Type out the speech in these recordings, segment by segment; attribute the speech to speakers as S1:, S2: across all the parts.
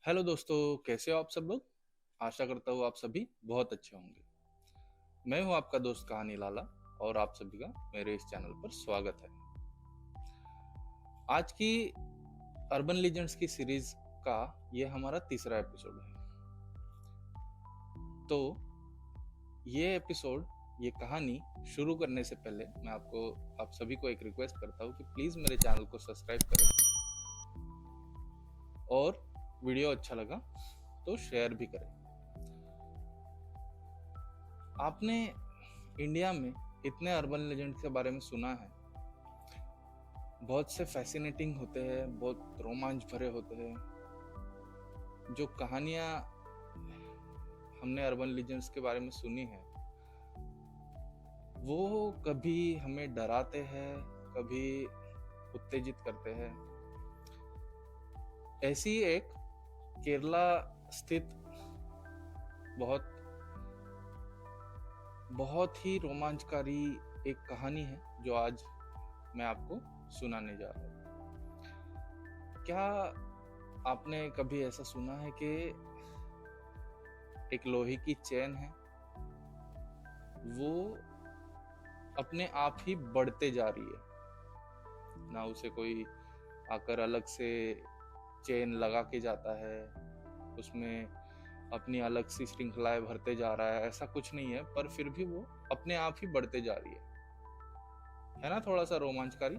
S1: Hello दोस्तों, कैसे हो आप सब लोग। आशा करता हूँ आप सभी बहुत अच्छे होंगे। मैं हूँ आपका दोस्त कहानी लाला और आप सभी का मेरे इस चैनल पर स्वागत है। आज की अर्बन लीजेंड्स की सीरीज का ये हमारा तीसरा एपिसोड है। तो ये एपिसोड, ये कहानी शुरू करने से पहले मैं आप सभी को एक रिक्वेस्ट करता हूँ कि प्लीज़ मेरे चैनल को सब्सक्राइब करें और वीडियो अच्छा लगा तो शेयर भी करें। आपने इंडिया में इतने अर्बन लेजेंड के बारे में सुना है, बहुत से फैसिनेटिंग होते हैं, बहुत रोमांच भरे होते हैं। जो कहानियां हमने अर्बन लेजेंड्स के बारे में सुनी है, वो कभी हमें डराते हैं, कभी उत्तेजित करते हैं। ऐसी एक केरला स्थित बहुत बहुत ही रोमांचकारी एक कहानी है जो आज मैं आपको सुनाने जा रहा हूँ। क्या आपने कभी ऐसा सुना है कि एक लोहे की चेन है, वो अपने आप ही बढ़ते जा रही है, ना उसे कोई आकर अलग से चेन लगा के जाता है, उसमें अपनी अलग सी श्रृंखलाएं भरते जा रहा है, ऐसा कुछ नहीं है, पर फिर भी वो अपने आप ही बढ़ते जा रही है ना। थोड़ा सा रोमांचकारी,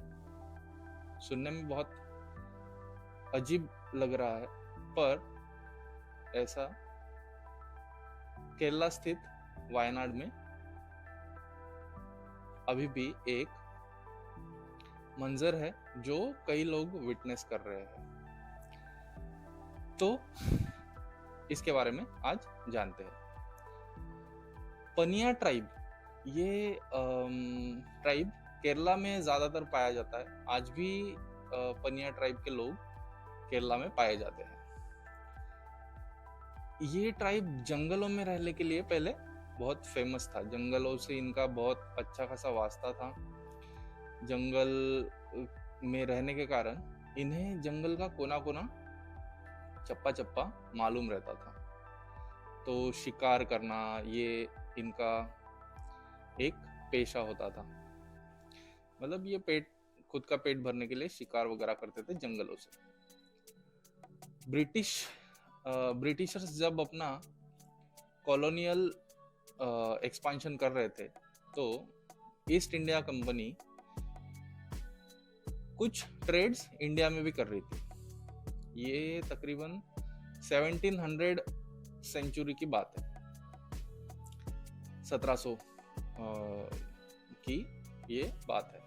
S1: सुनने में बहुत अजीब लग रहा है, पर ऐसा केरला स्थित वायनाड में अभी भी एक मंजर है जो कई लोग विटनेस कर रहे हैं। तो इसके बारे में आज जानते हैं। पनिया ट्राइब, ये ट्राइब केरला में ज्यादातर पाया जाता है। आज भी पनिया ट्राइब के लोग केरला में पाए जाते हैं। ये ट्राइब जंगलों में रहने के लिए पहले बहुत फेमस था। जंगलों से इनका बहुत अच्छा खासा वास्ता था। जंगल में रहने के कारण इन्हें जंगल का कोना कोना, चप्पा चप्पा मालूम रहता था। तो शिकार करना ये इनका एक पेशा होता था। मतलब ये खुद का पेट भरने के लिए शिकार वगैरह करते थे जंगलों से। ब्रिटिशर्स जब अपना कॉलोनियल एक्सपांशन कर रहे थे, तो ईस्ट इंडिया कंपनी कुछ ट्रेड्स इंडिया में भी कर रही थी। ये तकरीबन 1700 सेंचुरी की बात है, 1700 की ये बात है।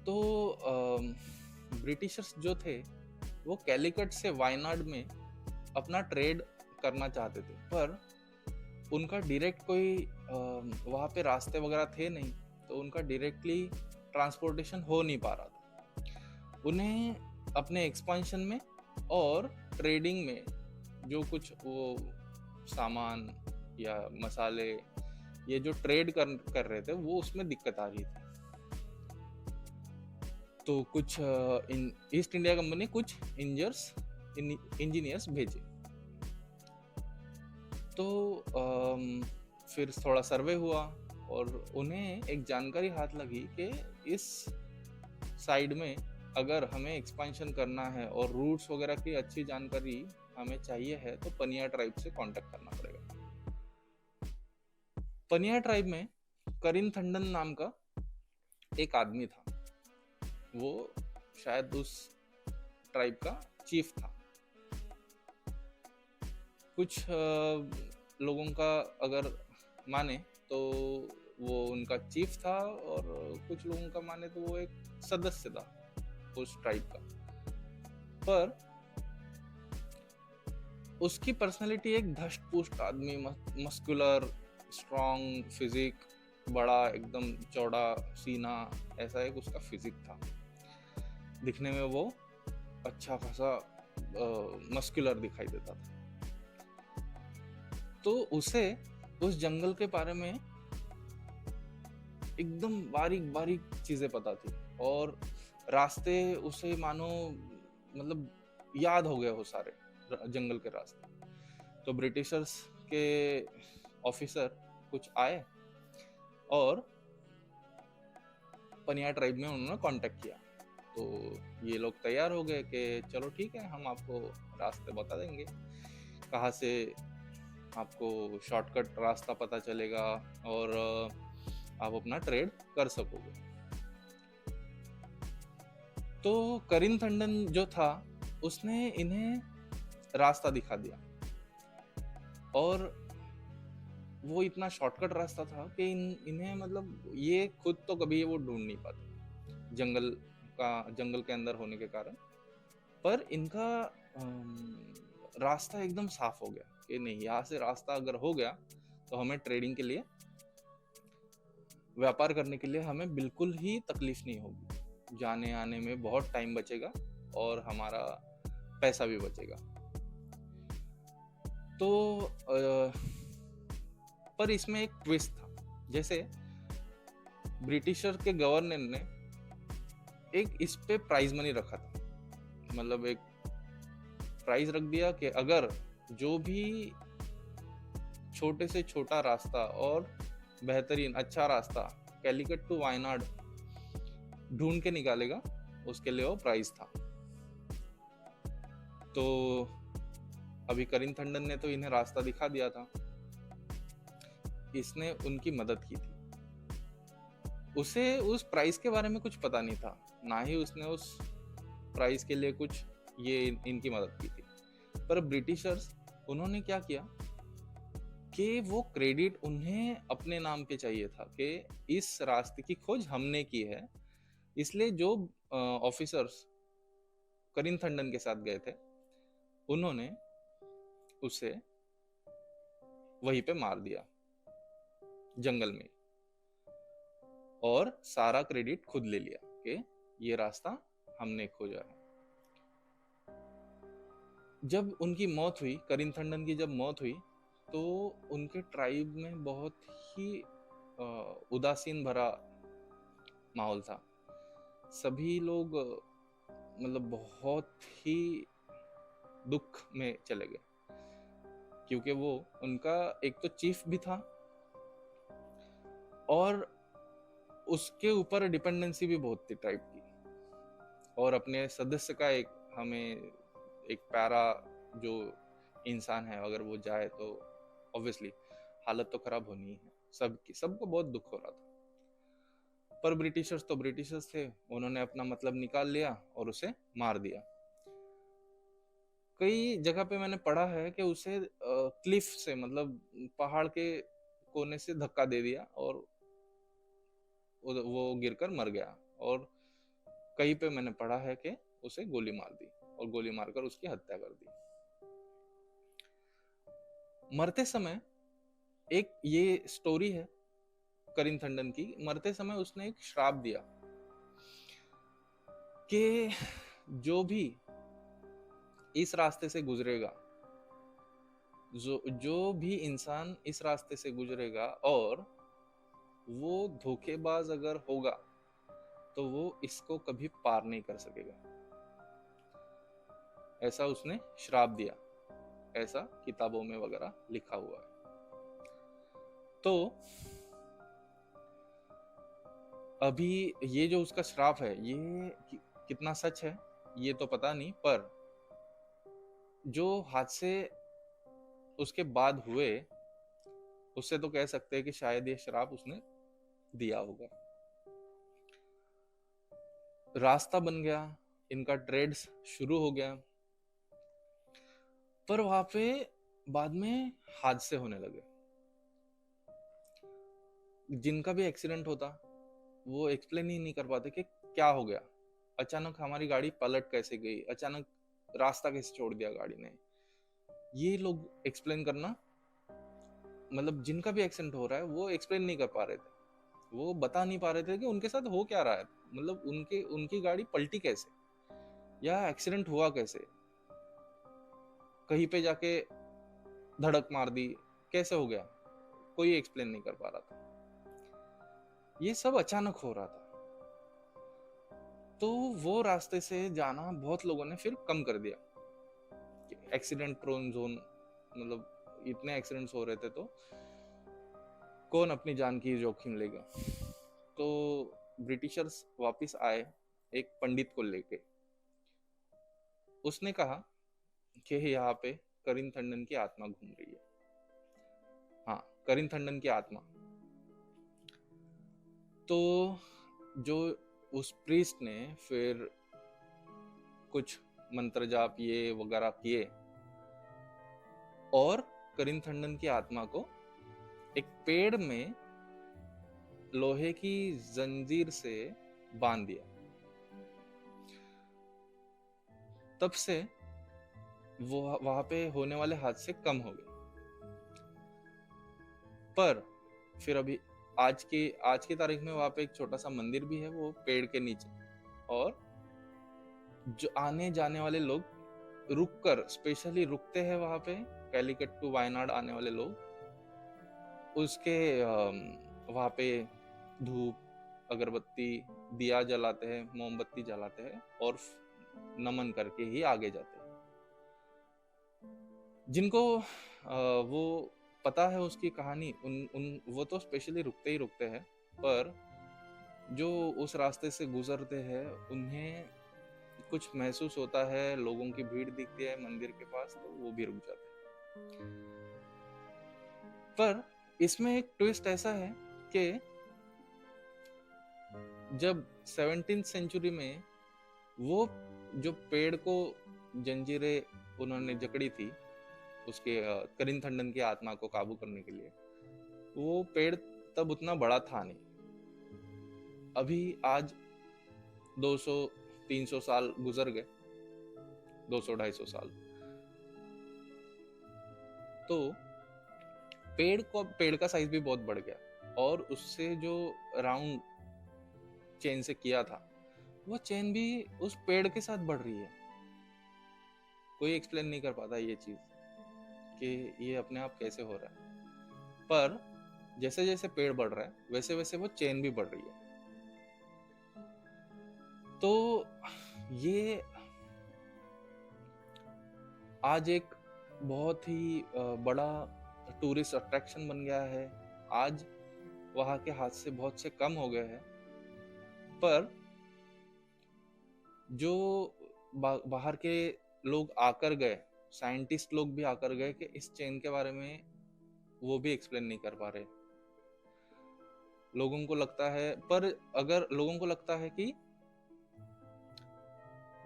S1: तो ब्रिटिशर्स जो थे वो कैलिकट से वायनाड में अपना ट्रेड करना चाहते थे, पर उनका डायरेक्ट कोई वहाँ पे रास्ते वगैरह थे नहीं, तो उनका डायरेक्टली ट्रांसपोर्टेशन हो नहीं पा रहा था। उन्हें अपने एक्सपांशन में और ट्रेडिंग में जो कुछ वो सामान या मसाले ये जो ट्रेड कर रहे थे, वो उसमें दिक्कत आ रही थी। तो कुछ ईस्ट इंडिया कंपनी ने कुछ इंजीनियर्स भेजे। तो फिर थोड़ा सर्वे हुआ और उन्हें एक जानकारी हाथ लगी कि इस साइड में अगर हमें एक्सपेंशन करना है और रूट्स वगैरह की अच्छी जानकारी हमें चाहिए है, तो पनिया ट्राइब से कांटेक्ट करना पड़ेगा। पनिया ट्राइब में करीन थंडन नाम का एक आदमी था। वो शायद उस ट्राइब का चीफ था। कुछ लोगों का अगर माने तो वो उनका चीफ था, और कुछ लोगों का माने तो वो एक सदस्य था उस ट्राइब का। पर उसकी पर्सनालिटी एक धष्ट पुष्ट आदमी, मस्कुलर, स्ट्रॉन्ग फिजिक, बड़ा एकदम चौड़ा सीना, ऐसा एक उसका फिजिक था। दिखने में वो अच्छा खासा मस्कुलर दिखाई देता था। तो उसे उस जंगल के बारे में एकदम बारीक बारीक चीजें पता थी, और रास्ते उसे मानो मतलब याद हो गए वो सारे जंगल के रास्ते। तो ब्रिटिशर्स के ऑफिसर कुछ आए और पनिया ट्राइब में उन्होंने कांटेक्ट किया। तो ये लोग तैयार हो गए कि चलो ठीक है, हम आपको रास्ते बता देंगे, कहाँ से आपको शॉर्टकट रास्ता पता चलेगा और आप अपना ट्रेड कर सकोगे। तो करिंथंडन जो था उसने इन्हें रास्ता दिखा दिया, और वो इतना शॉर्टकट रास्ता था कि इन्हें मतलब ये खुद तो कभी वो ढूंढ नहीं पाते जंगल के अंदर होने के कारण। पर इनका रास्ता एकदम साफ हो गया कि नहीं, यहाँ से रास्ता अगर हो गया तो हमें ट्रेडिंग के लिए, व्यापार करने के लिए हमें बिल्कुल ही तकलीफ नहीं होगी, जाने आने में बहुत टाइम बचेगा और हमारा पैसा भी बचेगा। तो पर इसमें एक ट्विस्ट था। जैसे ब्रिटिशर के गवर्नर ने एक इस पे प्राइज मनी रखा था, मतलब एक प्राइज रख दिया कि अगर जो भी छोटे से छोटा रास्ता और बेहतरीन अच्छा रास्ता कैलिकट टू वायनाड ढूंढ के निकालेगा, उसके लिए वो प्राइज था। तो अभी करिंथंडन ने तो इन्हें रास्ता दिखा दिया था, इसने उनकी मदद की थी। उसे उस प्राइस के बारे में कुछ पता नहीं था, ना ही उसने उस प्राइस के लिए कुछ ये इनकी मदद की थी। पर ब्रिटिशर्स उन्होंने क्या किया कि वो क्रेडिट उन्हें अपने नाम पे चाहिए था कि इस रास्ते की खोज हमने की है। इसलिए जो ऑफिसर्स करिंथंडन के साथ गए थे उन्होंने उसे वहीं पे मार दिया जंगल में, और सारा क्रेडिट खुद ले लिया कि ये रास्ता हमने खोजा है। जब उनकी मौत हुई, करिंथंडन की जब मौत हुई, तो उनके ट्राइब में बहुत ही उदासीन भरा माहौल था। सभी लोग मतलब बहुत ही दुख में चले गए, क्योंकि वो उनका एक तो चीफ भी था और उसके ऊपर डिपेंडेंसी भी बहुत थी ट्राइब की, और अपने सदस्य का एक हमें एक प्यारा जो इंसान है अगर वो जाए तो ऑब्वियसली हालत तो खराब होनी ही है, सबको बहुत दुख हो रहा था। पर ब्रिटिशर्स तो ब्रिटिशर्स थे, उन्होंने अपना मतलब निकाल लिया और उसे मार दिया। कई जगह पे मैंने पढ़ा है कि उसे क्लिफ से मतलब पहाड़ के कोने से धक्का दे दिया और वो गिरकर मर गया, और कहीं पे मैंने पढ़ा है कि उसे गोली मार दी और गोली मारकर उसकी हत्या कर दी। मरते समय एक ये स्टोरी है करिंथंडन की, मरते समय उसने एक श्राप दिया कि जो भी इस रास्ते से गुजरेगा, जो भी इंसान इस रास्ते से गुजरेगा और वो धोखेबाज अगर होगा तो वो इसको कभी पार नहीं कर सकेगा, ऐसा उसने श्राप दिया। ऐसा किताबों में वगैरह लिखा हुआ है। तो अभी ये जो उसका श्राप है ये कितना सच है ये तो पता नहीं, पर जो हादसे उसके बाद हुए उससे तो कह सकते हैं कि शायद ये श्राप उसने दिया होगा। रास्ता बन गया, इनका ट्रेड्स शुरू हो गया, पर वहां पे बाद में हादसे होने लगे। जिनका भी एक्सीडेंट होता वो एक्सप्लेन ही नहीं कर पाते कि क्या हो गया, अचानक हमारी गाड़ी पलट कैसे गई, अचानक रास्ता कैसे छोड़ दिया गाड़ी ने। ये लोग एक्सप्लेन करना, मतलब जिनका भी एक्सीडेंट हो रहा है वो एक्सप्लेन नहीं कर पा रहे थे, वो बता नहीं पा रहे थे कि उनके साथ हो क्या रहा है, मतलब उनकी गाड़ी पलटी कैसे या एक्सीडेंट हुआ कैसे, कहीं पे जाके धड़क मार दी, कैसे हो गया, कोई एक्सप्लेन नहीं कर पा रहा था। ये सब अचानक हो रहा था। तो वो रास्ते से जाना बहुत लोगों ने फिर कम कर दिया, एक्सीडेंट प्रोन जोन, मतलब इतने एक्सीडेंट्स हो रहे थे तो कौन अपनी जान की जोखिम लेगा। तो ब्रिटिशर्स वापस आए एक पंडित को लेके। उसने कहा कि यहाँ पे करीमथंडन की आत्मा घूम रही है। हाँ, करीमथंडन की आत्मा। तो जो उस प्रीस्ट ने फिर कुछ मंत्र जाप ये वगैरह किए और करीमथंडन की आत्मा को एक पेड़ में लोहे की जंजीर से बांध दिया। तब से वो वहां पे होने वाले हादसे कम हो गए। पर फिर अभी आज की तारीख में वहां पे एक छोटा सा मंदिर भी है, वो पेड़ के नीचे। और जो आने जाने वाले लोग रुक कर स्पेशली रुकते हैं वहां पे, कैलिकट टू वायनाड आने वाले लोग उसके वहां पे धूप अगरबत्ती दिया जलाते हैं, मोमबत्ती जलाते हैं और नमन करके ही आगे जाते हैं। जिनको वो पता है उसकी कहानी, उन वो तो स्पेशली रुकते ही रुकते हैं। पर जो उस रास्ते से गुजरते हैं उन्हें कुछ महसूस होता है, लोगों की भीड़ दिखती है मंदिर के पास, तो वो भी रुक जाते हैं। पर इसमें एक ट्विस्ट ऐसा है कि जब 17th सेंचुरी में वो जो पेड़ को जंजीरें उन्होंने जकड़ी थी उसके करीमथंडन की आत्मा को काबू करने के लिए, वो पेड़ तब उतना बड़ा था नहीं। अभी आज 200-300 साल गुजर गए, 200-250 साल। तो पेड़ का साइज भी बहुत बढ़ गया और उससे जो राउंड चेन से किया था वो चेन भी उस पेड़ के साथ बढ़ रही है। कोई एक्सप्लेन नहीं कर पाता ये चीज कि ये अपने आप कैसे हो रहा है। पर जैसे जैसे पेड़ बढ़ रहा है वैसे वैसे वो चेन भी बढ़ रही है। तो ये आज एक बहुत ही बड़ा टूरिस्ट अट्रैक्शन बन गया है। आज वहां के हादसे बहुत से कम हो गए हैं। पर जो बाहर के लोग आकर गए, साइंटिस्ट लोग भी आकर गए कि इस चेन के बारे में वो भी एक्सप्लेन नहीं कर पा रहे। लोगों को लगता है, पर अगर लोगों को लगता है कि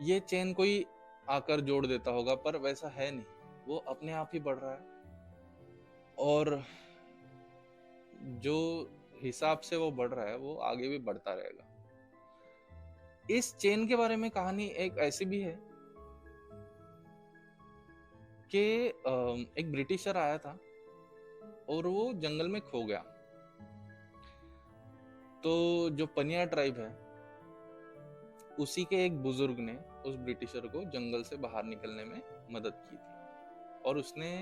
S1: ये चेन कोई आकर जोड़ देता होगा, पर वैसा है नहीं, वो अपने आप ही बढ़ रहा है और जो हिसाब से वो बढ़ रहा है वो आगे भी बढ़ता रहेगा। इस चेन के बारे में कहानी एक ऐसी भी है कि एक ब्रिटिशर आया था और वो जंगल में खो गया। तो जो पनिया ट्राइब है उसी के एक बुजुर्ग ने उस ब्रिटिशर को जंगल से बाहर निकलने में मदद की थी और उसने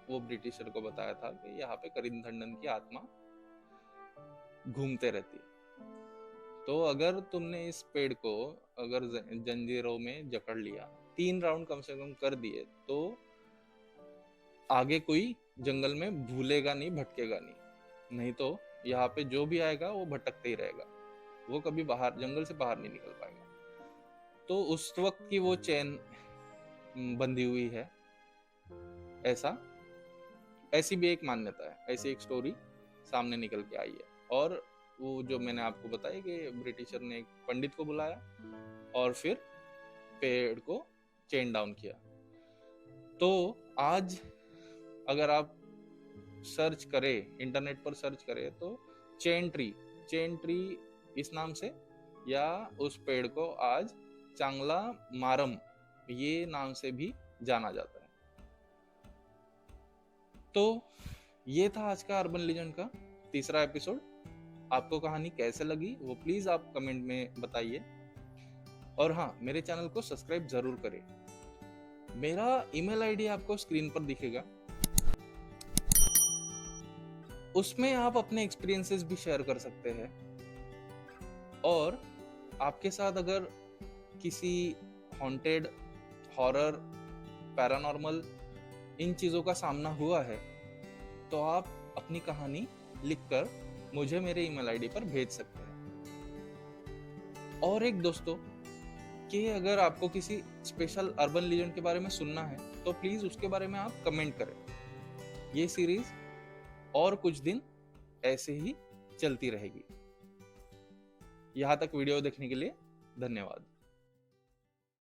S1: वो ब्रिटिशर को बताया था कि यहाँ पे करीमथंडन की आत्मा घूमते रहती है। तो अगर तुमने इस पेड़ को अगर जंजीरों में जकड़ लिया, 3 राउंड कम से कम कर दिए, तो आगे कोई जंगल में भूलेगा नहीं, भटकेगा नहीं। नहीं तो यहाँ पे जो भी आएगा वो भटकते ही रहेगा, वो कभी बाहर जंगल से बाहर नहीं निकल पाएगा। तो उस वक्त की वो चेन बंधी हुई है, ऐसी भी एक मान्यता है, ऐसी एक स्टोरी सामने निकल के आई है। और वो जो मैंने आपको बताया कि ब्रिटिशर ने एक पंडित को बुलाया और फिर पेड़ को चेन डाउन किया। तो आज अगर आप सर्च करें, इंटरनेट पर सर्च करें, तो चेन ट्री इस नाम से, या उस पेड़ को आज चांगला मारम ये नाम से भी जाना जाता है। तो ये था आज का अर्बन लीजेंड का 3रा एपिसोड। आपको कहानी कैसे लगी वो प्लीज आप कमेंट में बताइए। और हाँ, मेरे चैनल को सब्सक्राइब जरूर करें। मेरा ईमेल आईडी आपको स्क्रीन पर दिखेगा, उसमें आप अपने एक्सपीरियंसेस भी शेयर कर सकते हैं। और आपके साथ अगर किसी हॉन्टेड, हॉरर पैरानॉर्मल इन चीज़ों का सामना हुआ है, तो आप अपनी कहानी लिखकर मुझे मेरे ईमेल आईडी पर भेज सकते हैं। और एक दोस्तों, कि अगर आपको किसी स्पेशल अर्बन लीजेंड के बारे में सुनना है, तो प्लीज़ उसके बारे में आप कमेंट करें। ये सीरीज़ और कुछ दिन ऐसे ही चलती रहेगी। यहाँ तक वीडियो देखने के लिए धन्यवाद।